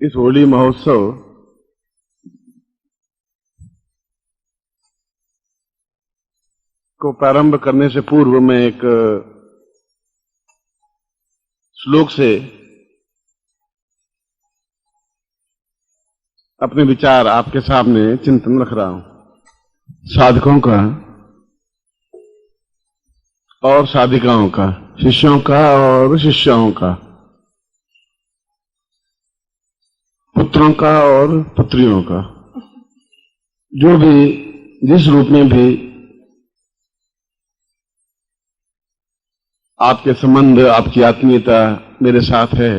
इस होली महोत्सव को प्रारंभ करने से पूर्व मैं एक श्लोक से अपने विचार आपके सामने चिंतन रख रहा हूं। साधकों का और साधिकाओं का, शिष्यों का और शिष्याओं का, पुत्रों का और पुत्रियों का, जो भी जिस रूप में भी आपके संबंध, आपकी आत्मीयता मेरे साथ है,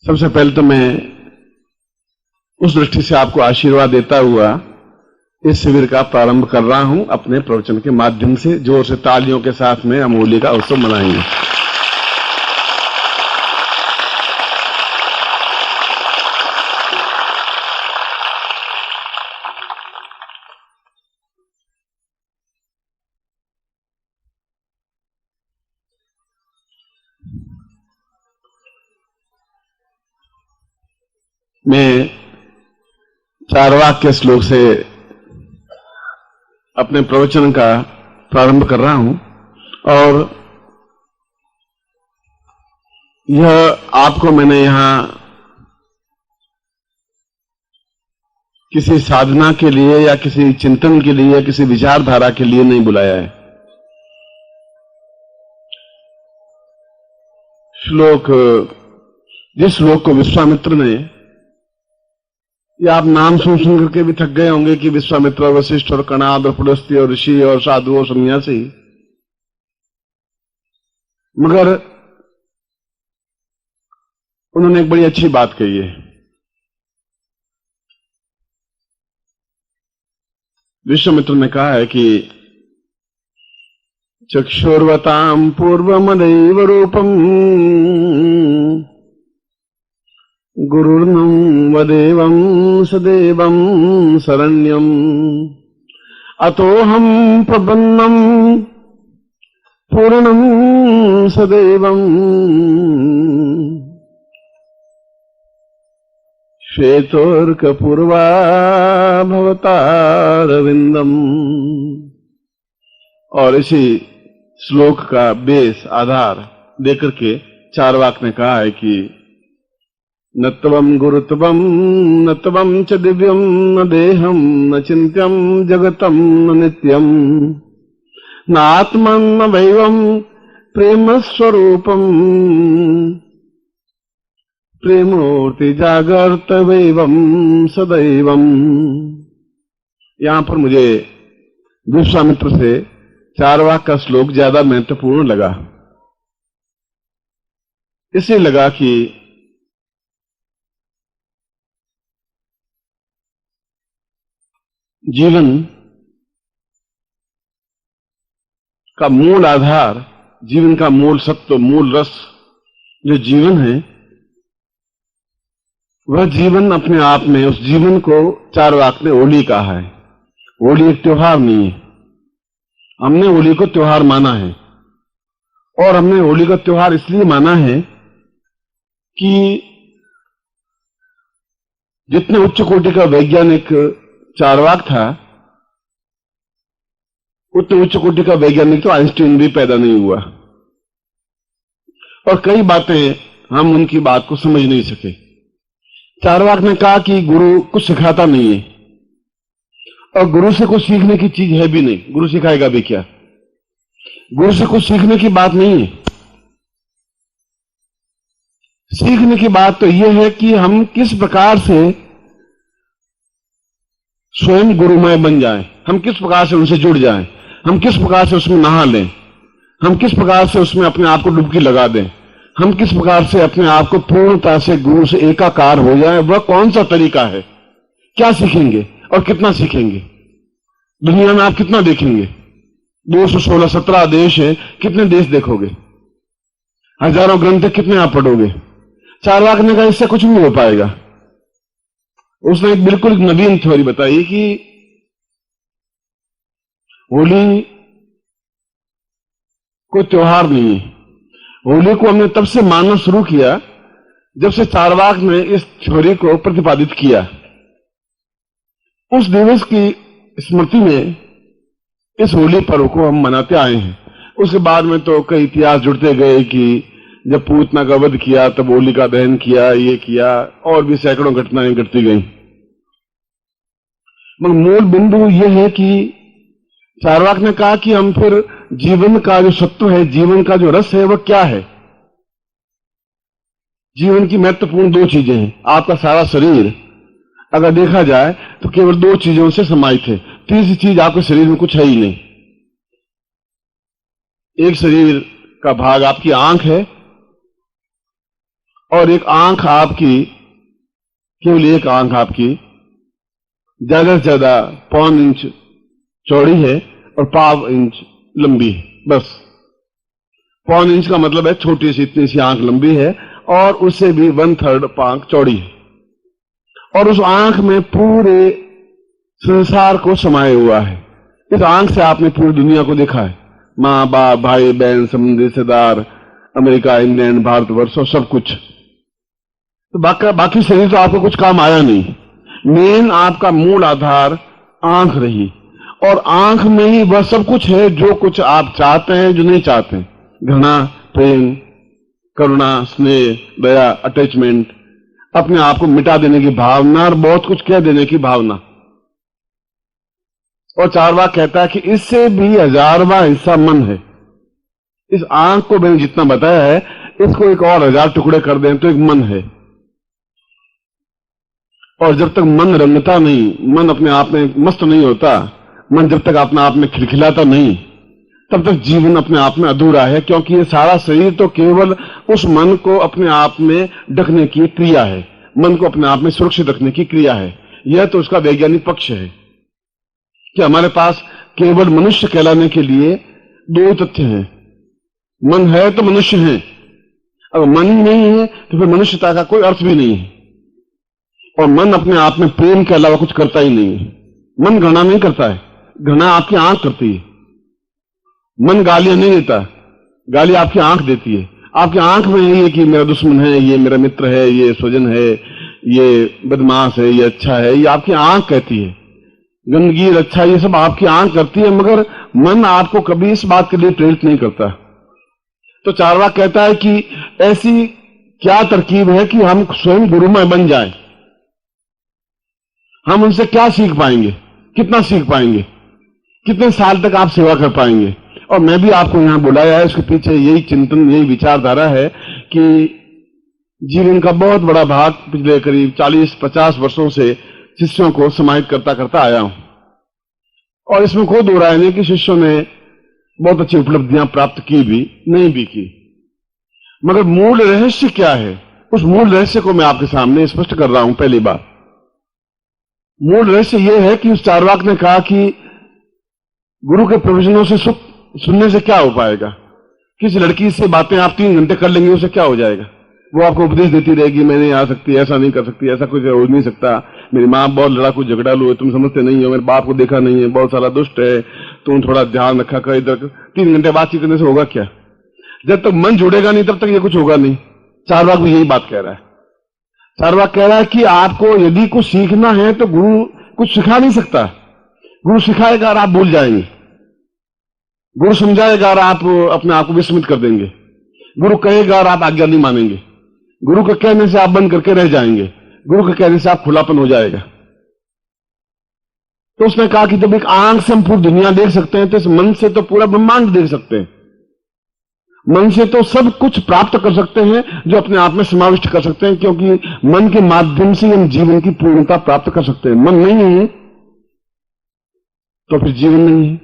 सबसे पहले तो मैं उस दृष्टि से आपको आशीर्वाद देता हुआ इस शिविर का प्रारंभ कर रहा हूं। अपने प्रवचन के माध्यम से जोर से तालियों के साथ में हम होली का उत्सव मनाएंगे। मैं चारवाक के श्लोक से अपने प्रवचन का प्रारंभ कर रहा हूं और यह आपको मैंने यहां किसी साधना के लिए या किसी चिंतन के लिए या किसी विचारधारा के लिए नहीं बुलाया है। जिस श्लोक को विश्वामित्र ने, या आप नाम सुन करके भी थक गए होंगे कि विश्वामित्र और वशिष्ठ और कणाद और पुलस्त्य और ऋषि और साधु और सन्यासी, मगर उन्होंने एक बड़ी अच्छी बात कही है। विश्वामित्र ने कहा है कि चक्षुर्वतां पूर्वमदैव रूपम् गुरुर्नं वदेवं सदेवं शरण्यम् अतोऽहं प्रपन्नं पूर्णं सदेवं श्वेतोर्कपूर्वा भवतारविंदम। और इसी श्लोक का बेस आधार देकर के चारवाक ने कहा है कि न त्वं गुरुत्वं न त्वं च दिव्यं न देहं न चिन्त्यं जगतं न नित्यं न आत्मं न वैवं प्रेम स्वरूपं प्रेमोर्ति जागर्त वैवं सदैवं। यहां पर मुझे विश्वामित्र से चारवाक का श्लोक ज्यादा महत्वपूर्ण लगा। इसलिए लगा कि जीवन का मूल आधार, जीवन का मूल सत्व, मूल रस जो जीवन है, वह जीवन अपने आप में, उस जीवन को चारवाक ने होली कहा है। होली एक त्योहार नहीं है। हमने होली को त्योहार माना है, और हमने होली का त्योहार इसलिए माना है कि जितने उच्च कोटि का वैज्ञानिक चारवाक था, उतने उच्च कोटि का वैज्ञानिक तो आइंस्टीन भी पैदा नहीं हुआ, और कई बातें हम उनकी बात को समझ नहीं सके। चारवाक ने कहा कि गुरु कुछ सिखाता नहीं है, और गुरु से कुछ सीखने की चीज है भी नहीं। गुरु सिखाएगा भी क्या? गुरु से कुछ सीखने की बात नहीं है। सीखने की बात तो यह है कि हम किस प्रकार से स्वयं गुरुमय बन जाएं, हम किस प्रकार से उनसे जुड़ जाएं, हम किस प्रकार से उसमें नहा लें, हम किस प्रकार से उसमें अपने आप को डुबकी लगा दें, हम किस प्रकार से अपने आप को पूर्णता से गुरु से एकाकार हो जाए। वह कौन सा तरीका है? क्या सीखेंगे और कितना सीखेंगे? दुनिया में आप कितना देखेंगे? 216-17 देश है, कितने देश देखोगे? हजारों ग्रंथ कितने आप पढ़ोगे? चारवाक ने कहा इससे कुछ नहीं हो पाएगा। उसने एक बिल्कुल नवीन थ्योरी बताई कि होली कोई त्योहार नहीं है। होली को हमने तब से मानना शुरू किया जब से चारवाक ने इस थ्योरी को प्रतिपादित किया, उस दिवस की स्मृति में इस होली पर्व को हम मनाते आए हैं। उसके बाद में तो कई इतिहास जुड़ते गए कि जब पूतना का वध किया तब होली का दहन किया, ये किया, और भी सैकड़ों घटनाएं घटती गई। मगर मूल बिंदु यह है कि चारवाक ने कहा कि हम फिर जीवन का जो सत्व है, जीवन का जो रस है, वह क्या है। जीवन की महत्वपूर्ण दो चीजें हैं। आपका सारा शरीर अगर देखा जाए तो केवल दो चीजों से समाहित है। तीसरी चीज आपके शरीर में कुछ है ही नहीं। एक शरीर का भाग आपकी आंख है, और एक आंख आपकी, केवल एक आंख आपकी ज्यादा से ज्यादा 1.25 इंच चौड़ी है और 1.25 इंच लंबी है। बस 1.25 इंच का मतलब है छोटी सी, इतनी सी आंख लंबी है, और उससे भी 1/3 आंख चौड़ी है। और उस आंख में पूरे संसार को समाये हुआ है। इस आंख से आपने पूरी दुनिया को देखा है, माँ बाप, भाई बहन, संबंधी, रिश्तेदार, अमेरिका, इंग्लैंड, भारतवर्ष और सब कुछ। तो बाकी शरीर तो आपको कुछ काम आया नहीं। मेन आपका मूल आधार आंख रही, और आंख में ही वह सब कुछ है जो कुछ आप चाहते हैं, जो नहीं चाहते हैं। घृणा, प्रेम, करुणा, स्नेह, दया, अटैचमेंट, अपने आप को मिटा देने की भावना, और बहुत कुछ कह देने की भावना। और चारवाक कहता है कि इससे भी 1000वां हिस्सा मन है। इस आंख को मैंने जितना बताया है, इसको एक और 1000 टुकड़े कर दें तो एक मन है। और जब तक मन रंगता नहीं, मन अपने आप में मस्त नहीं होता, मन जब तक अपने आप में खिलखिलाता नहीं, तब तक जीवन अपने आप में अधूरा है। क्योंकि ये सारा शरीर तो केवल उस मन को अपने आप में ढकने की क्रिया है, मन को अपने आप में सुरक्षित रखने की क्रिया है। यह तो उसका वैज्ञानिक पक्ष है कि हमारे पास केवल मनुष्य कहलाने के लिए दो तथ्य हैं। मन है तो मनुष्य है, अगर मन ही नहीं है तो फिर मनुष्यता का कोई अर्थ भी नहीं है। और मन अपने आप में प्रेम के अलावा कुछ करता ही नहीं है। मन घृणा नहीं करता है, घृणा आपकी आंख करती है। मन गालियां नहीं देता, गाली आपकी आंख देती है। आपकी आंख में ये कि मेरा दुश्मन है, ये मेरा मित्र है, ये स्वजन है, ये बदमाश है, ये अच्छा है, ये आपकी आंख कहती है। गंदगी, अच्छा, ये सब आपकी आंख करती है, मगर मन आपको कभी इस बात के लिए प्रेरित नहीं करता। तो चारवाक कहता है कि ऐसी क्या तरकीब है कि हम स्वयं गुरुमय बन जाएं। हम उनसे क्या सीख पाएंगे, कितना सीख पाएंगे, कितने साल तक आप सेवा कर पाएंगे। और मैं भी आपको यहां बुलाया है, इसके पीछे यही चिंतन, यही विचारधारा है कि जीवन का बहुत बड़ा भाग पिछले करीब 40-50 वर्षों से शिष्यों को समाहित करता करता आया हूं। और इसमें कोई दो राय नहीं कि शिष्यों ने बहुत अच्छी उपलब्धियां प्राप्त की भी, नहीं भी की। मगर मूल रहस्य क्या है, उस मूल रहस्य को मैं आपके सामने स्पष्ट कर रहा हूं। पहली बात, मूल रहस्य यह है कि उस चारवाक ने कहा कि गुरु के प्रवचनों से सुख सुनने से क्या हो पाएगा। किसी लड़की से बातें आप 3 घंटे कर लेंगे, उससे क्या हो जाएगा। वो आपको उपदेश देती रहेगी, मैं नहीं आ सकती, ऐसा नहीं कर सकती, ऐसा कुछ हो नहीं सकता, मेरी माँ बहुत लड़ाकू झगड़ालू है, तुम समझते नहीं हो, मेरे बाप को देखा नहीं है, बहुत सारा दुष्ट है, तुम थोड़ा ध्यान रखा कर। इधर 3 घंटे बातचीत करने से होगा क्या। जब तक मन जुड़ेगा नहीं तब तक ये कुछ होगा नहीं। चारवाक भी यही बात कह रहा है। चारवाक कह रहा है कि आपको यदि कुछ सीखना है तो गुरु कुछ सिखा नहीं सकता। गुरु सिखाएगा और आप भूल जाएंगे, गुरु समझाएगा और आप अपने आप को विस्मित कर देंगे, गुरु कहेगा और आप आज्ञा नहीं मानेंगे, गुरु के कहने से आप बंद करके रह जाएंगे, गुरु के कहने से आप खुलापन हो जाएगा। तो उसने कहा कि जब एक आंख से हम पूरी दुनिया देख सकते हैं तो इस मन से तो पूरा ब्रह्मांड देख सकते हैं। मन से तो सब कुछ प्राप्त कर सकते हैं जो अपने आप में समाविष्ट कर सकते हैं, क्योंकि मन के माध्यम से हम जीवन की पूर्णता प्राप्त कर सकते हैं। मन नहीं है तो फिर जीवन नहीं है,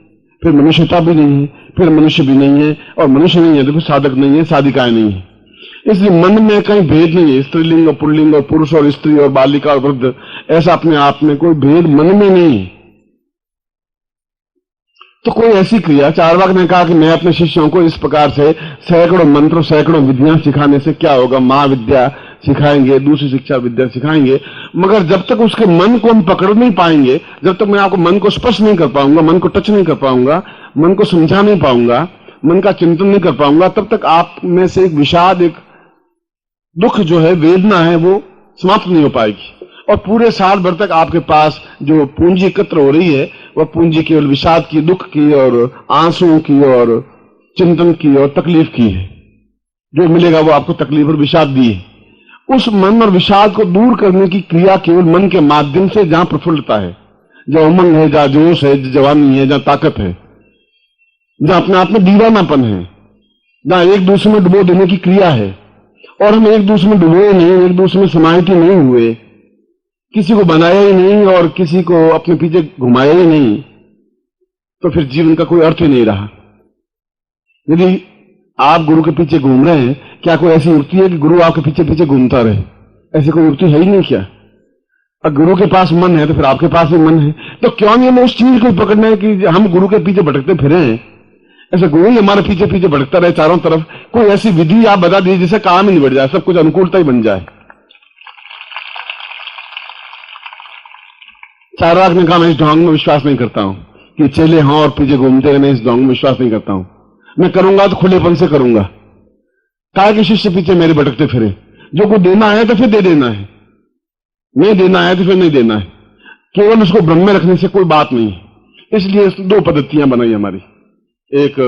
फिर मनुष्यता भी नहीं है, फिर मनुष्य भी नहीं है, और मनुष्य नहीं है तो फिर साधक नहीं है, साधिकाएं नहीं है। इसलिए मन में कहीं भेद नहीं है, स्त्रीलिंग और पुल्लिंग और पुरुष और स्त्री और बालिका और वृद्ध, ऐसा अपने आप में कोई भेद मन में नहीं है। तो कोई ऐसी क्रिया, चारवाक ने कहा कि मैं अपने शिष्यों को इस प्रकार से सैकड़ों मंत्र, सैकड़ों विद्याएं सिखाने से क्या होगा, महाविद्या सिखाएंगे, दूसरी शिक्षा विद्या सिखाएंगे, मगर जब तक उसके मन को हम पकड़ नहीं पाएंगे, जब तक मैं आपको मन को स्पर्श नहीं कर पाऊंगा, मन को टच नहीं कर पाऊंगा, मन को समझा नहीं पाऊंगा, मन का चिंतन नहीं कर पाऊंगा, तब तक आप में से एक विषाद, एक दुख जो है, वेदना है, वो समाप्त नहीं हो पाएगी। और पूरे साल भर तक आपके पास जो पूंजी एकत्र हो रही है, वह पूंजी केवल विषाद की, दुख की और आंसुओं की और चिंतन की और तकलीफ की है। जो मिलेगा वो आपको तकलीफ और विषाद दी है। उस मन और विषाद को दूर करने की क्रिया केवल मन के माध्यम से, जहां प्रफुल्लता है, जहां उमंग है, जहां जोश है, जहां जवानी है, जहां ताकत है, जहां अपने आप में दीवानापन है, जहां एक दूसरे में डुबो देने की क्रिया है, और हम एक दूसरे में डुबोए नहीं, एक दूसरे में समाहित ही नहीं हुए, किसी को बनाया ही नहीं और किसी को अपने पीछे घुमाया ही नहीं, तो फिर जीवन का कोई अर्थ ही नहीं रहा। यदि आप गुरु के पीछे घूम रहे हैं, क्या कोई ऐसी युक्ति है कि गुरु आपके पीछे पीछे घूमता रहे? ऐसी कोई युक्ति है ही नहीं क्या? अगर गुरु के पास मन है तो फिर आपके पास भी मन है, तो क्यों नहीं हमें उस चीज को पकड़ना है कि हम गुरु के पीछे भटकते फिरे हैं? ऐसे गुरु ही हमारे पीछे पीछे भटकता रहे चारों तरफ। कोई ऐसी विधि आप बता दीजिए जिससे काम ही निबट जाए, सब कुछ अनुकूलता ही बन जाए। चारवाक ने कहा, मैं इस ढोंग में विश्वास नहीं करता हूं कि चेले हों और पीछे घूमते हैं, मैं इस ढोंग में विश्वास नहीं करता हूं। मैं करूंगा तो खुलेपन से करूंगा। कहा कि शिष्य पीछे मेरे भटकते फिरे, जो को देना है तो फिर दे देना है, नहीं देना है तो फिर नहीं देना है। केवल उसको ब्रह्म में रखने से कोई बात नहीं है। इसलिए दो पद्धतियां बनाई हमारी, एक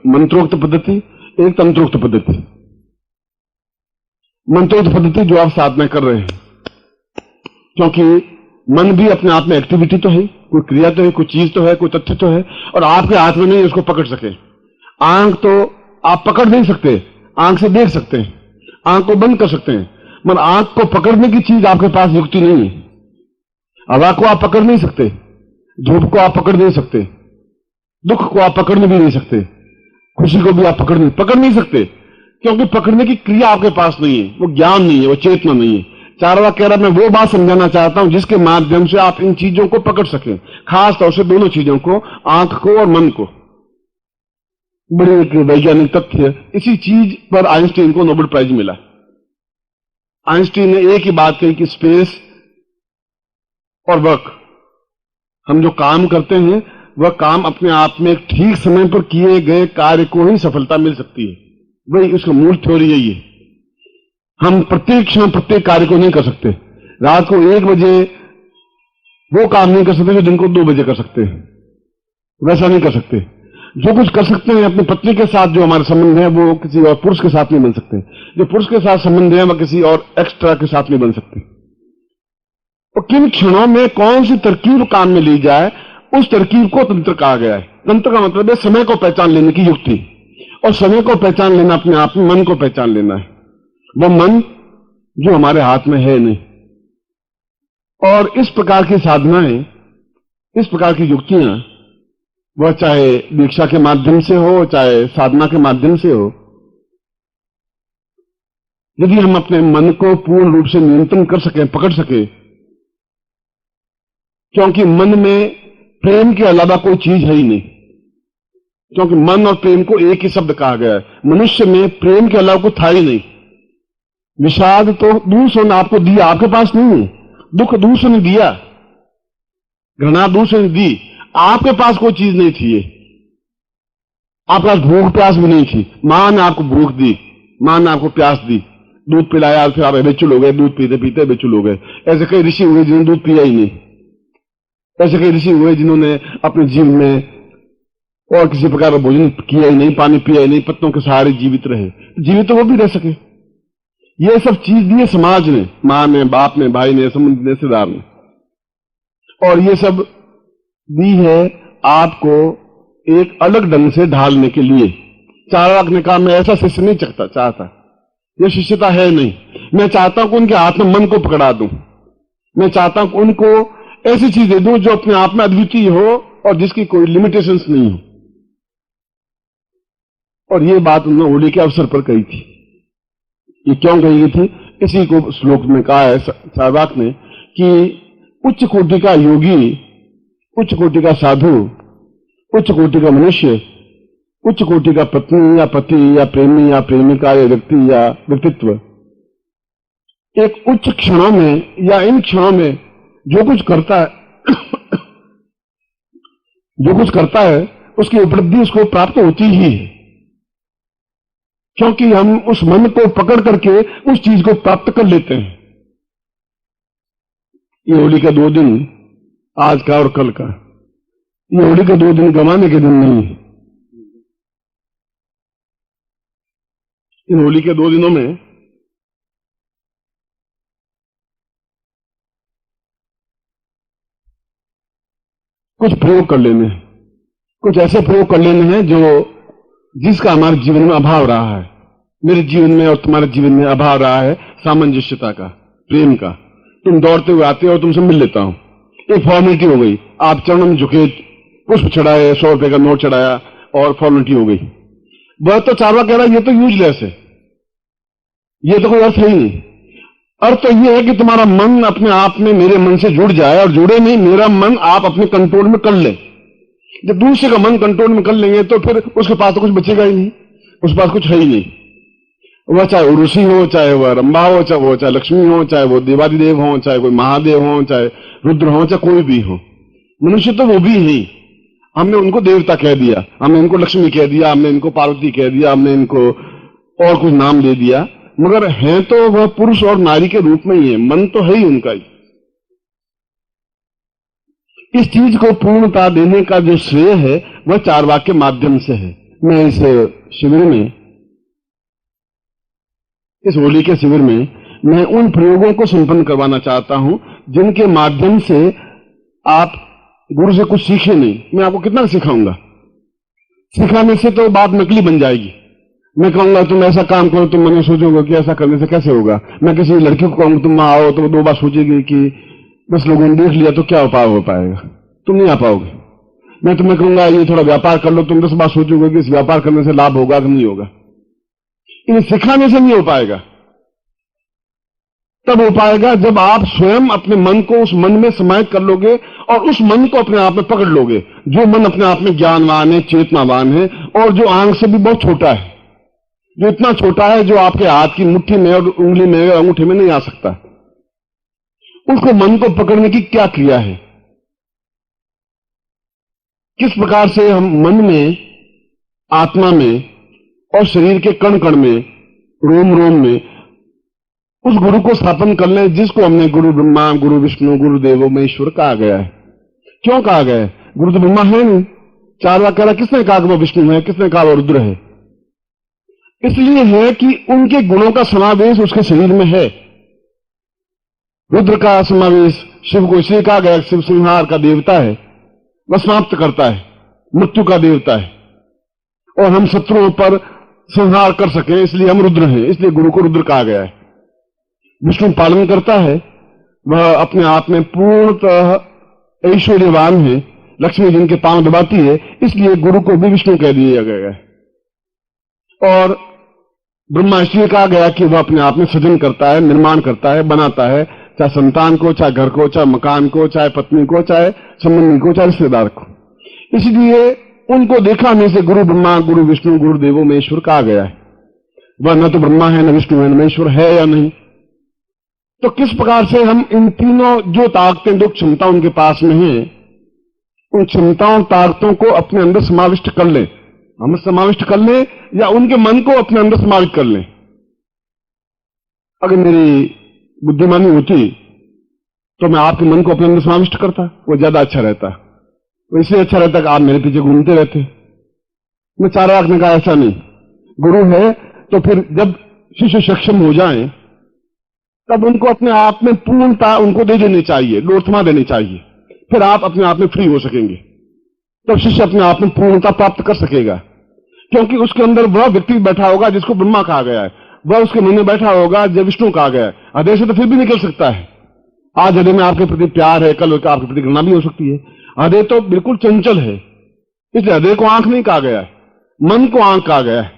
मंत्रोक्त पद्धति, एक तंत्रोक्त पद्धति। मंत्रोक्त पद्धति जो आप साधना कर रहे हैं, क्योंकि मन भी अपने आप में एक्टिविटी तो है, कोई क्रिया तो है, कोई चीज तो है, कोई तथ्य तो है, और आपके हाथ में नहीं उसको पकड़ सके। आंख तो आप पकड़ नहीं सकते, आंख से देख सकते हैं, आंख को बंद कर सकते हैं, मगर आंख को पकड़ने की चीज आपके पास युक्ति नहीं है। हवा को आप पकड़ नहीं सकते, धूप को आप पकड़ नहीं सकते, दुख को आप पकड़ भी नहीं सकते, खुशी को भी आप पकड़ नहीं सकते, क्योंकि पकड़ने की क्रिया आपके पास नहीं है, वो ज्ञान नहीं है, वो चेतना नहीं है। चारवाक कह रहा मैं वो बात समझाना चाहता हूं जिसके माध्यम से आप इन चीजों को पकड़ सकें, खास तौर से दोनों चीजों को, आंख को और मन को। बड़ी एक वैज्ञानिक तथ्य है, इसी चीज पर आइंस्टीन को नोबेल प्राइज मिला। आइंस्टीन ने एक ही बात कही कि स्पेस और वर्क, हम जो काम करते हैं वह काम अपने आप में एक ठीक समय पर किए गए कार्य को ही सफलता मिल सकती है। वही उसका मूल थ्योरी यही है। हम प्रत्येक क्षण प्रत्येक कार्य को नहीं कर सकते। रात को 1 बजे वो काम नहीं कर सकते जो दिन को 2 बजे कर सकते हैं, वैसा नहीं कर सकते। जो कुछ कर सकते हैं अपनी पत्नी के साथ, जो हमारे संबंध है वो किसी और पुरुष के साथ नहीं बन सकते। जो पुरुष के साथ संबंध है वह किसी और एक्स्ट्रा के साथ नहीं बन सकते। और किन क्षणों में कौन सी तरकीब काम में ली जाए, उस तरकीब को तंत्र कहा गया है। तंत्र का मतलब है समय को पहचान लेने की युक्ति, और समय को पहचान लेना अपने आप में मन को पहचान लेना है। वह मन जो हमारे हाथ में है नहीं। और इस प्रकार की साधनाएं, इस प्रकार की युक्तियां, वह चाहे दीक्षा के माध्यम से हो, चाहे साधना के माध्यम से हो, यदि हम अपने मन को पूर्ण रूप से नियंत्रण कर सकें, पकड़ सके, क्योंकि मन में प्रेम के अलावा कोई चीज है ही नहीं, क्योंकि मन और प्रेम को एक ही शब्द कहा गया है। मनुष्य में प्रेम के अलावा कुछ था ही नहीं। विषाद तो दूसरों ने आपको दिया, आपके पास नहीं है। दुख दूसरों ने दिया, घृणा दूसरों ने दी, आपके पास कोई चीज नहीं थी। ये आपके पास भूख प्यास भी नहीं थी। मां ने आपको भूख दी, मां ने आपको प्यास दी, दूध पिलाया, फिर आप बेचुल हो गए, दूध पीते पीते बेचुल हो गए। ऐसे कई ऋषि हुए जिन्होंने दूध पिया ही नहीं। ऐसे कई ऋषि हुए जिन्होंने अपने जीवन में और किसी प्रकार का भोजन किया ही नहीं, पानी पिया ही नहीं, पत्तों के सहारे जीवित रहे। जीवित तो वो भी रह सके। ये सब चीज दी है समाज ने, मां ने, बाप ने, भाई ने, संबंधी रिश्तेदार ने, और ये सब दी है आपको एक अलग ढंग से ढालने के लिए। चारवाक ने कहा मैं ऐसा शिष्य नहीं चाहता, यह शिष्यता है नहीं। मैं चाहता हूं कि उनके हाथ में मन को पकड़ा दूं। मैं चाहता हूं कि उनको ऐसी चीज दे दूं जो अपने आप में अद्वितीय हो और जिसकी कोई लिमिटेशंस नहीं हो। और ये बात उन्होंने होली के अवसर पर कही थी। ये क्यों कही गई थी? इसी को श्लोक में कहा है चारवाक ने कि उच्च कोटि का योगी, उच्च कोटि का साधु, उच्च कोटि का मनुष्य, उच्च कोटि का पत्नी या पति या प्रेमी या प्रेमिका या व्यक्ति या व्यक्तित्व, एक उच्च क्षणों में या इन क्षणों में जो कुछ करता है जो कुछ करता है उसकी उपलब्धि उसको प्राप्त होती ही है। क्योंकि हम उस मन को पकड़ करके उस चीज को प्राप्त कर लेते हैं। ये होली का 2 दिन, आज का और कल का, ये होली के 2 दिन गंवाने के दिन नहीं। इन होली के 2 दिनों में कुछ प्रयोग कर लेने हैं, कुछ ऐसे प्रयोग कर लेने हैं जो जिसका हमारे जीवन में अभाव रहा है। मेरे जीवन में और तुम्हारे जीवन में अभाव रहा है सामंजस्यता का, प्रेम का। तुम दौड़ते हुए आते हो और तुमसे मिल लेता हूं, एक फॉर्मेलिटी हो गई। आप चरणों में झुके, पुष्प चढ़ाए, 100 रुपए का नोट चढ़ाया और फॉर्मेलिटी हो गई। वह तो चारवा कह रहा है ये तो यूजलेस है, ये तो कोई अर्थ नहीं। अर्थ तो ये है कि तुम्हारा मन अपने आप में मेरे मन से जुड़ जाए, और जुड़े नहीं, मेरा मन आप अपने कंट्रोल में कर ले। जब दूसरे का मन कंट्रोल में कर लेंगे तो फिर उसके पास तो कुछ बचेगा ही नहीं, उसके पास कुछ है ही नहीं। वह चाहे उर्वशी हो, चाहे वह रंभा हो, चाहे वो चाहे लक्ष्मी हो, चाहे वो देवादिदेव हो, चाहे कोई महादेव हो, चाहे रुद्र हो, चाहे कोई भी हो। मनुष्य तो वो भी ही, हमने उनको देवता कह दिया, हमने इनको लक्ष्मी कह दिया, हमने इनको पार्वती कह दिया, हमने इनको और कुछ नाम दे दिया, मगर हैं तो वह पुरुष और नारी के रूप में ही है। मन तो है ही उनका ही। इस चीज को पूर्णता देने का जो श्रेय है वह चारवाक के माध्यम से है। मैं इस शिविर में, इस होली के शिविर में मैं उन प्रयोगों को संपन्न करवाना चाहता हूं जिनके माध्यम से आप गुरु से कुछ सीखे नहीं। मैं आपको कितना सिखाऊंगा? सिखाने से तो बात नकली बन जाएगी। मैं कहूंगा तुम ऐसा काम करो, तुम मैंने सोचोगे कि ऐसा करने से कैसे होगा। मैं किसी लड़की को कहूंगा तुम आओ, तो 2 बार सोचेगी कि 10 लोगों ने देख लिया तो क्या उपाय हो पाएगा, तुम नहीं आ पाओगे। मैं तुम्हें कहूंगा ये थोड़ा व्यापार कर लो, तुम 10 बार सोचोगे कि इस व्यापार करने से लाभ होगा कि नहीं होगा। इन्हें सिखाने से नहीं हो पाएगा। तब हो पाएगा जब आप स्वयं अपने मन को उस मन में समाहित कर लोगे और उस मन को अपने आप में पकड़ लोगे, जो मन अपने आप में ज्ञानवान है, चेतनावान है, और जो आंख से भी बहुत छोटा है, जो इतना छोटा है जो आपके हाथ की मुट्ठी में और उंगली में और अंगूठे में नहीं आ सकता। उसको मन को पकड़ने की क्या क्रिया है, किस प्रकार से हम मन में, आत्मा में और शरीर के कण कण में, रोम रोम में उस गुरु को स्थापन कर लें जिसको हमने गुरु ब्रह्मा, गुरु विष्णु, गुरु देवो महेश्वर कहा गया है। क्यों कहा गया है? गुरु तो ब्रह्मा है नहीं। चारवाक कह रहा किसने कहा कि वो विष्णु है, किसने कहा वो रुद्र है? इसलिए है कि उनके गुणों का समावेश उसके शरीर में है। रुद्र का समावेश शिव को इसलिए कहा गया, शिव संहार का देवता है, वह समाप्त करता है, मृत्यु का देवता है, और हम शत्रुओं पर संहार कर सके इसलिए हम रुद्र हैं, इसलिए गुरु को रुद्र कहा गया है। विष्णु पालन करता है, वह अपने आप में पूर्णतः ऐश्वर्यवान है, लक्ष्मी जिनके पांव दबाती है, इसलिए गुरु को भी विष्णु कह दिया गया है। और ब्रह्मा इसलिए कहा गया कि वह अपने आप में सृजन करता है, निर्माण करता है, बनाता है, चाहे संतान को, चाहे घर को, चाहे मकान को, चाहे पत्नी को, चाहे संबंधी को, चाहे रिश्तेदार को। इसलिए उनको दिखाने से गुरु ब्रह्मा, गुरु विष्णु, गुरु देवो महेश्वर कहा गया है। वह न तो ब्रह्मा है, न विष्णु है, न महेश्वर है या नहीं। तो किस प्रकार से हम इन तीनों जो ताकतें, जो क्षमता उनके पास में है, उन क्षमताओं ताकतों को अपने अंदर समाविष्ट कर लें, हम समाविष्ट कर लें या उनके मन को अपने अंदर समाविष्ट कर लें। अगर मेरी बुद्धिमानी होती तो मैं आपके मन को अपने अंदर समाविष्ट करता, वो ज्यादा अच्छा रहता। वो इसलिए अच्छा रहता कि आप मेरे पीछे घूमते रहते। मैं चारवाक ने कहा ऐसा नहीं, गुरु है तो फिर जब शिष्य सक्षम हो जाए तब उनको अपने आप में पूर्णता उनको दे देनी चाहिए, लोर्थमा देनी चाहिए, फिर आप अपने आप में फ्री हो सकेंगे। तब शिष्य अपने आप में पूर्णता प्राप्त कर सकेगा, क्योंकि उसके अंदर वह व्यक्ति बैठा होगा जिसको ब्रह्मा कहा गया है, वह उसके मन में बैठा होगा जो विष्णु कहा गया है। हृदय से तो फिर भी निकल सकता है। आज हृदय में आपके प्रति प्यार है, कल आपके प्रति घृणा भी हो सकती है। हृदय तो बिल्कुल चंचल है, इसलिए हृदय को आंख नहीं कहा गया है, मन को आंख कहा गया है।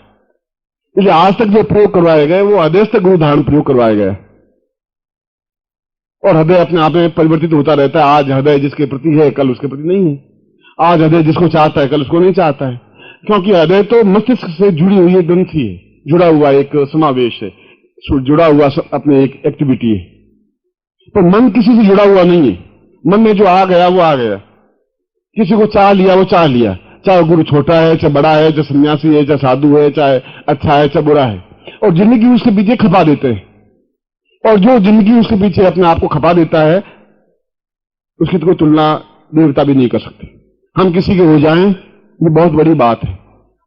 इसलिए आज तक जो प्रयोग करवाए गए वो हृदय से गुरु धारण प्रयोग करवाए गए, और हृदय अपने आप में परिवर्तित होता रहता है। आज हृदय जिसके प्रति है, कल उसके प्रति नहीं है। आज हृदय जिसको चाहता है, कल उसको नहीं चाहता है, क्योंकि हृदय तो मस्तिष्क से जुड़ी हुई एक ग्रंथि है, जुड़ा हुआ एक समावेश है, जुड़ा हुआ अपने एक एक्टिविटी है। पर मन किसी से जुड़ा हुआ नहीं है। मन में जो आ गया वो आ गया, किसी को चाह लिया वो चाह लिया, चाहे गुरु छोटा है, चाहे बड़ा है, चाहे सन्यासी है, चाहे साधु है, चाहे अच्छा है, चाहे बुरा है, और जिंदगी उसके पीछे खपा देते हैं। और जो जिंदगी उसके पीछे अपने आप को खपा देता है, उसकी तो कोई तुलना देवता भी नहीं कर सकते। हम किसी के हो जाएं, ये बहुत बड़ी बात है,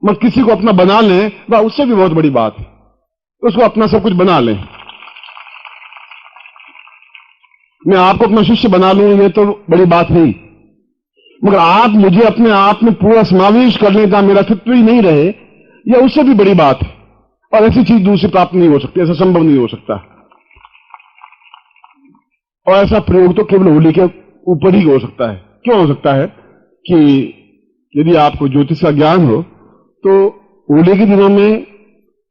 मगर किसी को अपना बना लें, वह उससे भी बहुत बड़ी बात है। उसको अपना सब कुछ बना लें। मैं आपको अपना शिष्य बना लूं, ये तो बड़ी बात नहीं, मगर आप मुझे अपने आप में पूरा समावेश करने का मेरा अस्तित्व ही नहीं रहे, यह उससे भी बड़ी बात है। और ऐसी चीज दूसरी प्राप्त नहीं हो सकती, ऐसा संभव नहीं हो सकता। और ऐसा प्रयोग तो केवल होली के ऊपर ही हो सकता है। क्यों हो सकता है कि यदि आपको ज्योतिष का ज्ञान हो तो होली के दिनों में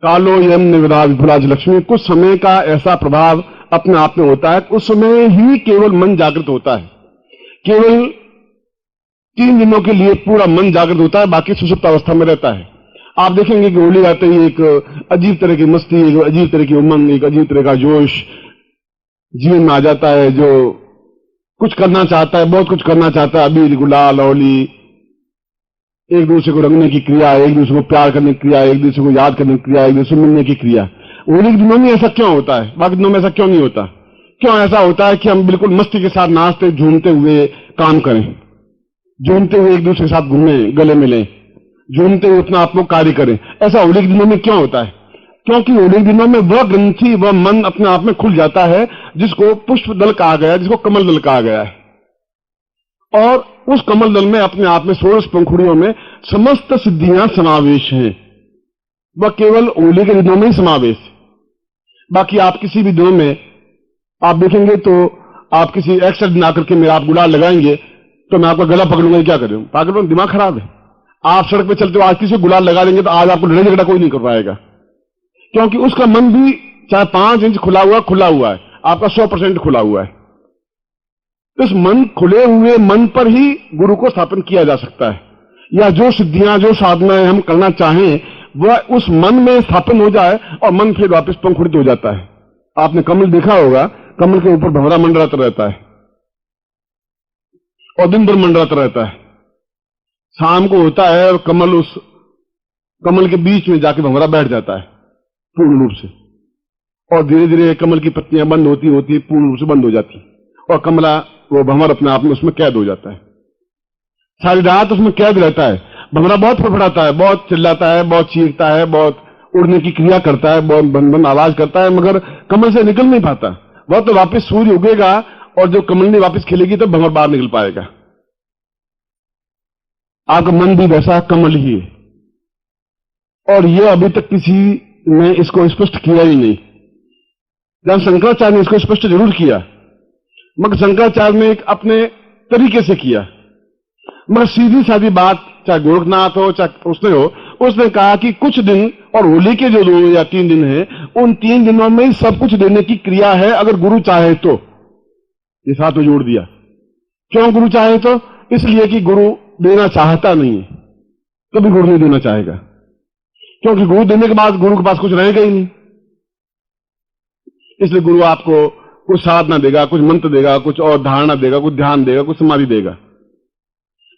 कालो यम निवदा विपुलाज लक्ष्मी, कुछ समय का ऐसा प्रभाव अपने आप में होता है। उस समय ही केवल मन जागृत होता है। केवल 3 दिनों के लिए पूरा मन जागृत होता है, बाकी सुषुप्त अवस्था में रहता है। आप देखेंगे कि होली आते ही एक अजीब तरह की मस्ती, एक अजीब तरह की उमंग, एक अजीब तरह का जोश जीवन में आ जाता है। जो कुछ करना चाहता है, बहुत कुछ करना चाहता है, अबीर गुलाल होली, एक दूसरे को रंगने की क्रिया, एक दूसरे को प्यार करने की क्रिया, एक दूसरे को याद करने की क्रिया, एक दूसरे को मिलने की क्रिया। होली के दिनों में ऐसा क्यों होता है, बाकी दिनों में ऐसा क्यों नहीं होता? क्यों ऐसा होता है कि हम बिल्कुल मस्ती के साथ नाचते झूमते हुए काम करें, झूमते हुए एक दूसरे के साथ घूमें, गले मिलें, झूमते हुए अपना आप लोग कार्य करें? ऐसा होली के दिनों में क्यों होता है? क्योंकि होली के दिनों में वह ग्रंथि, वह मन अपने आप में खुल जाता है जिसको पुष्प दल कहा गया है, जिसको कमल दल कहा गया है। और उस कमल दल में अपने आप में 16 पंखुड़ियों में समस्त सिद्धियां समावेश हैं। वह केवल होली के दिनों में ही समावेश। बाकी आप किसी भी दिनों में आप देखेंगे तो आप किसी एक्स्ट्रा दिन आकर के मेरा आप गुलाल लगाएंगे तो मैं आपका गला पकड़ूंगा, क्या करूं? पागल, दिमाग खराब है। आप सड़क पे चलते हो, आज किसी गुलाल लगा देंगे तो आज आपको लड़ाई झगड़ा कोई नहीं कर पाएगा, क्योंकि उसका मन भी चाहे 5 इंच खुला हुआ है, आपका 100% खुला हुआ है। इस मन खुले हुए मन पर ही गुरु को स्थापन किया जा सकता है, या जो सिद्धियां, जो साधनाएं हम करना चाहें वह उस मन में स्थापन हो जाए और मन फिर वापस पंखुड़ित हो जाता है। आपने कमल देखा होगा, कमल के ऊपर भंवरा मंडराता रहता है और दिन भर मंडराता रहता है। शाम को होता है और कमल, उस कमल के बीच में जाके भंवरा बैठ जाता है पूर्ण रूप से, और धीरे धीरे कमल की पत्तियां बंद होती पूर्ण रूप से बंद हो जाती, और कमला, वो भंवर अपने आप में उसमें कैद हो जाता है। सारी रात उसमें कैद रहता है। भंवरा बहुत फड़फड़ाता है, बहुत चिल्लाता है, बहुत चीखता है, बहुत उड़ने की क्रिया करता है, बहुत बन बन आवाज करता है, मगर कमल से निकल नहीं पाता। वह तो वापस सूर्य उगेगा और जो कमलनी वापस खिलेगी तो भंवर बाहर निकल पाएगा। आपका मन भी वैसा कमल ही है, और यह अभी तक किसी ने इसको स्पष्ट किया ही नहीं। जहां शंकराचार्य ने इसको स्पष्ट जरूर किया, मगर शंकराचार्य ने एक अपने तरीके से किया। मगर सीधी सादी बात, चाहे गोरखनाथ हो चाहे उसने कहा कि कुछ दिन, और होली के जो 2 या 3 दिन है, उन 3 दिनों में सब कुछ देने की क्रिया है, अगर गुरु चाहे तो। ये साथ में जोड़ दिया। क्यों गुरु चाहे तो? इसलिए कि गुरु देना चाहता नहीं है, कभी गुरु नहीं देना चाहेगा, क्योंकि गुरु देने के बाद गुरु के पास कुछ रहेगा ही नहीं। इसलिए गुरु आपको कुछ साधना देगा, कुछ मंत्र देगा, कुछ और धारणा देगा, कुछ ध्यान देगा, कुछ समाधि देगा,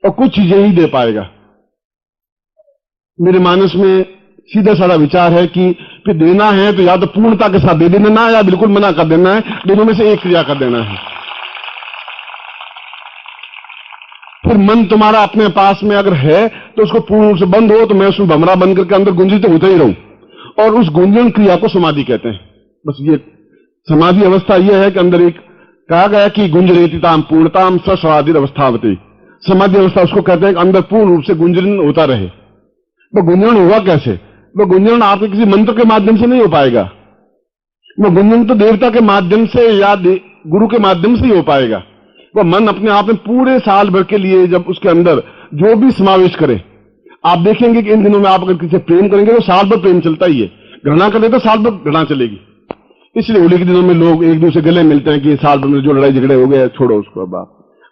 और कुछ चीजें ही दे पाएगा। मेरे मानस में सीधा साधा विचार है कि फिर देना है तो या तो पूर्णता के साथ दे देना है, या बिल्कुल मना कर देना है। दोनों में से एक क्रिया कर देना है। फिर मन तुम्हारा अपने पास में अगर है तो उसको पूर्ण रूप से बंद हो, तो मैं उसमें भमरा बंद करके अंदर गुंजित होता ही रहूं, और उस गुंजन क्रिया को समाधि कहते हैं। बस ये समाधि अवस्था यह है कि अंदर एक कहा गया कि गुंजरेतिताम पूर्णताम सस्वाधीन अवस्थावती। समाधि अवस्था उसको कहते हैं कि अंदर पूर्ण रूप से गुंजन होता रहे। वो गुंजन होगा कैसे? वो गुंजन आपके किसी मंत्र के माध्यम से नहीं हो पाएगा। वो गुंजन तो देवता के माध्यम से या गुरु के माध्यम से ही हो पाएगा। वो मन अपने आप में पूरे साल भर के लिए जब उसके अंदर जो भी समावेश करे, आप देखेंगे कि इन दिनों में आप अगर किसी प्रेम करेंगे तो साल भर प्रेम चलता ही है, घृणा करें तो साल भर घृणा चलेगी। इसलिए होली के दिनों में लोग एक दूसरे गले मिलते हैं कि साल भर में जो लड़ाई झगड़े हो गए छोड़ो उसको, अब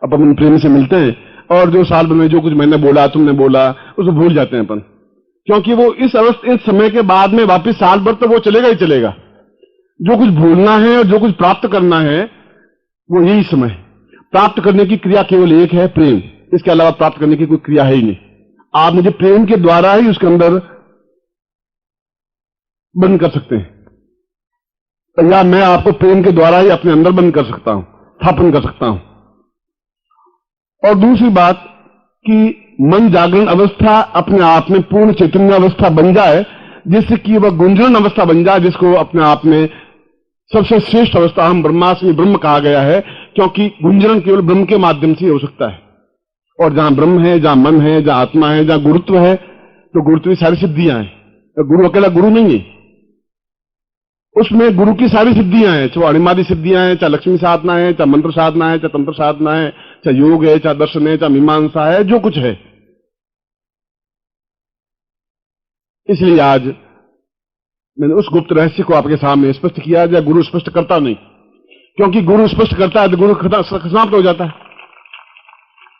अपन प्रेम से मिलते हैं, और जो साल भर में जो कुछ मैंने बोला, तुमने बोला, उसको भूल जाते हैं अपन, क्योंकि वो इस समय के बाद में वापस साल भर तो वो चलेगा ही चलेगा। जो कुछ भूलना है और जो कुछ प्राप्त करना है वो यही समय। प्राप्त करने की क्रिया केवल एक है, प्रेम। इसके अलावा प्राप्त करने की कोई क्रिया है ही नहीं। आप मुझे प्रेम के द्वारा ही उसके अंदर बंद कर सकते हैं, या मैं आपको प्रेम के द्वारा ही अपने अंदर बंद कर सकता हूं, स्थापन कर सकता हूं। और दूसरी बात कि मन जागरण अवस्था अपने आप में पूर्ण चैतन्य अवस्था बन जाए, जिससे कि वह गुंजरण अवस्था बन जाए, जिसको अपने आप में सबसे श्रेष्ठ अवस्था हम ब्रह्मास्मि ब्रह्म कहा गया है, क्योंकि गुंजरण केवल ब्रह्म के माध्यम से हो सकता है। और जहां ब्रह्म है, जहां मन है, जहां आत्मा है, जहां गुरुत्व है, तो गुरुत्व की सारी सिद्धियां हैं। तो गुरु अकेला गुरु नहीं है, उसमें गुरु की सारी सिद्धियां हैं, चाहे अणिमादि सिद्धियां हैं, चाहे लक्ष्मी साधना है, चाहे मंत्र साधना है, चाहे तंत्र साधना है, चाहे योग है, चाहे दर्शन है, चाहे मीमांसा है, जो कुछ है। इसलिए आज मैंने उस गुप्त रहस्य को आपके सामने स्पष्ट किया, या गुरु स्पष्ट करता नहीं, क्योंकि गुरु स्पष्ट करता है तो गुरु समाप्त हो जाता है।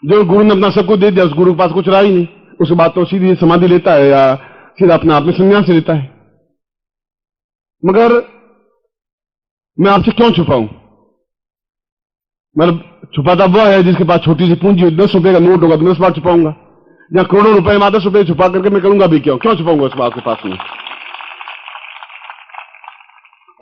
जो गुरु ने अपना सब कुछ दे दिया, उस गुरु के पास कुछ रहा ही नहीं, उसके बाद तो सीधी समाधि लेता है या सीधा अपने आप में संन्यास लेता है। मगर मैं आपसे क्यों छुपाऊं? मतलब छुपाता वो है जिसके पास छोटी सी पूंजी हो, 10 रुपए का नोट होगा तो 10 बार छुपाऊंगा, या करोड़ों रुपए में 10 रुपए छुपा करके मैं करूंगा भी क्यों छुपाऊंगा उस बात के पास में।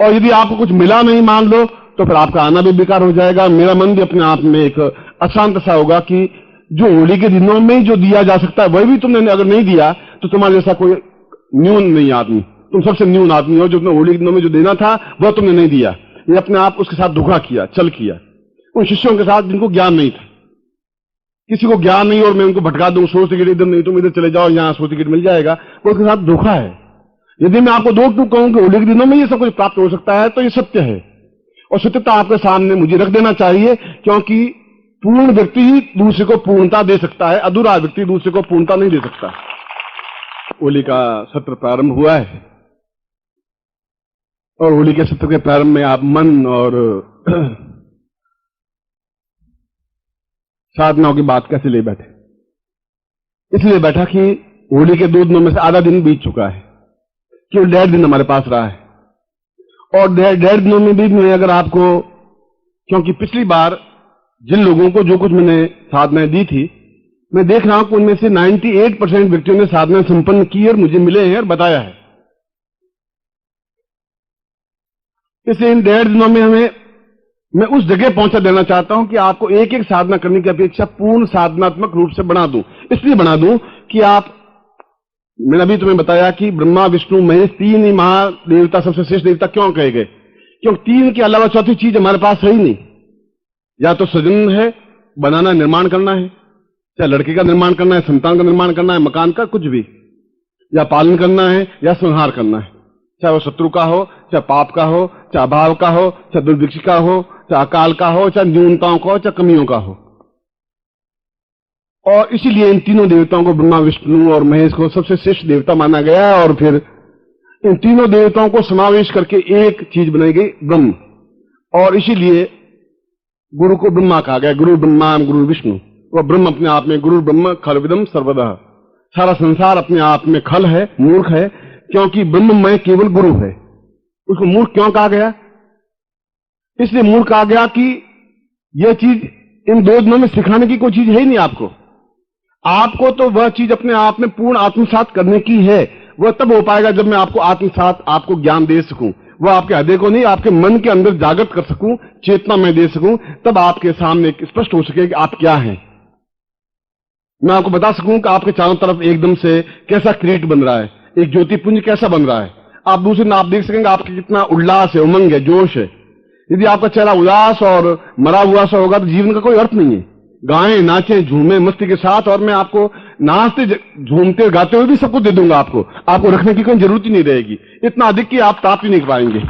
और यदि आपको कुछ मिला नहीं मान लो, तो फिर आपका आना भी बेकार हो जाएगा, मेरा मन भी अपने आप में एक अशांत सा होगा कि जो होली के दिनों में जो दिया जा सकता है वही भी तुमने अगर नहीं दिया तो तुम्हारे जैसा कोई न्यून नहीं आदमी, तुम सबसे न्यून आदमी हो। जो तुमने होली के दिनों में जो देना था वह तुमने नहीं दिया, ये अपने आप उसके साथ धोखा किया, छल किया उन शिष्यों के साथ जिनको ज्ञान नहीं था। किसी को ज्ञान नहीं और मैं उनको भटका दूं, सोच टिकट इधर नहीं, तुम इधर चले जाओ, यहां सोच टिकट मिल जाएगा, वो उसके साथ धोखा है। यदि मैं आपको दो टूक कहूं कि होली के दिनों में ये सब कुछ प्राप्त हो सकता है, तो ये सत्य है, और सत्यता आपके सामने मुझे रख देना चाहिए, क्योंकि पूर्ण व्यक्ति ही दूसरे को पूर्णता दे सकता है, अधूरा व्यक्ति दूसरे को पूर्णता नहीं दे सकता। होली का सत्र प्रारंभ हुआ है, और होली के सत्र के प्रारंभ में आप मन और साधनाओं की बात कैसे ले बैठे? इसलिए बैठा कि होली के 2 दिनों में से आधा दिन बीत चुका है, केवल 1.5 दिन हमारे पास रहा है। और 1.5 दिनों में भी मैं अगर आपको, क्योंकि पिछली बार जिन लोगों को जो कुछ मैंने साधनाएं दी थी, मैं देख रहा हूं कि उनमें से 98% व्यक्तियों ने साधना संपन्न की और मुझे मिले हैं और बताया है। इसलिए इन 1.5 दिनों में मैं उस जगह पहुंचा देना चाहता हूं कि आपको एक एक साधना करने की अपेक्षा पूर्ण साधनात्मक रूप से बना दूं। इसलिए बना दूं कि आप, मैंने अभी तुम्हें बताया कि ब्रह्मा विष्णु महेश 3 ही महादेवता सबसे श्रेष्ठ देवता क्यों कहे गए, क्योंकि 3 के अलावा चौथी चीज हमारे पास है ही नहीं। या तो सृजन है, बनाना निर्माण करना है, चाहे लड़के का निर्माण करना है, संतान का निर्माण करना है, मकान का कुछ भी, या पालन करना है या संहार करना है, चाहे वो शत्रु का हो, चाहे पाप का हो, चाहे अभाव का हो, चाहे दुर्भिक्ष का हो, चाहे अकाल का हो, चाहे न्यूनताओं का हो, चाहे कमियों का हो। और इसीलिए इन तीनों देवताओं को, ब्रह्मा विष्णु और महेश को सबसे श्रेष्ठ देवता माना गया है, और फिर इन तीनों देवताओं को समावेश करके एक चीज बनाई गई, ब्रह्म। और इसीलिए गुरु को ब्रह्मा कहा गया, गुरु ब्रह्मा गुरु विष्णु। वह ब्रह्म अपने आप में, गुरु ब्रह्म खलविदम सर्वदा, सारा संसार अपने आप में खल है, मूर्ख है, क्योंकि ब्रह्ममय केवल गुरु है। उसको मूर्ख क्यों कहा गया? इसलिए मूर्ख कहा गया कि यह चीज इन 2 दिनों में सिखाने की कोई चीज है ही नहीं आपको। आपको तो वह चीज अपने आप में पूर्ण आत्मसात करने की है। वह तब हो पाएगा जब मैं आपको आत्मसात, आपको ज्ञान दे सकूं। वह आपके हृदय को नहीं, आपके मन के अंदर जागृत कर सकूं, चेतना में दे सकूं, तब आपके सामने स्पष्ट हो सके कि आप क्या हैं। मैं आपको बता सकूं कि आपके चारों तरफ एकदम से कैसा क्रिएट बन रहा है, एक ज्योतिपुंज कैसा बन रहा है। आप दूसरे दिन आप देख सकेंगे आपके कितना उल्लास है, उमंग है, जोश है। यदि आपका चेहरा उदास और मरा हुआ सा होगा तो जीवन का कोई अर्थ नहीं है। गाएं, नाचें, झूमें मस्ती के साथ, और मैं आपको नाचते, झूमते, गाते हुए भी सब कुछ दे दूंगा। आपको रखने की कोई जरूरत ही नहीं रहेगी, इतना अधिक कि आप प्राप्त ही नहीं कर पाएंगे।